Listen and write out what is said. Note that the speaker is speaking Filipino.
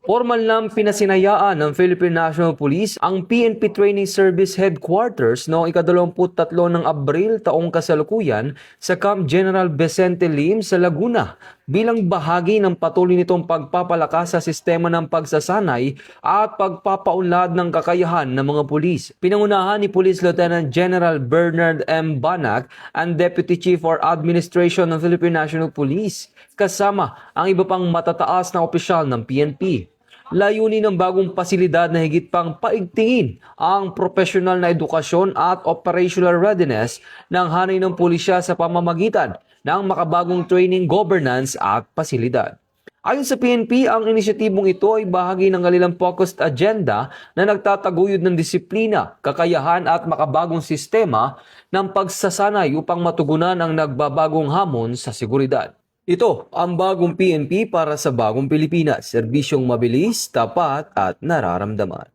Formal nang pinasinayaan ng Philippine National Police ang PNP Training Service Headquarters noong ika-23 ng Abril taong kasalukuyan sa Camp General Vicente Lim sa Laguna bilang bahagi ng patuloy nitong pagpapalakas sa sistema ng pagsasanay at pagpapaunlad ng kakayahan ng mga pulis. Pinangunahan ni Police Lieutenant General Bernard M. Banac ang Deputy Chief for Administration ng Philippine National Police kasama ang iba pang matataas na opisyal ng PNP. Layunin ng bagong pasilidad na higit pang paigtingin ang profesional na edukasyon at operational readiness ng hanay ng pulisya sa pamamagitan ng makabagong training, governance at pasilidad. Ayon sa PNP, ang inisyatibong ito ay bahagi ng kanilang focused agenda na nagtataguyod ng disiplina, kakayahan at makabagong sistema ng pagsasanay upang matugunan ang nagbabagong hamon sa seguridad. Ito ang bagong PNP para sa bagong Pilipinas, serbisyong mabilis, tapat at nararamdaman.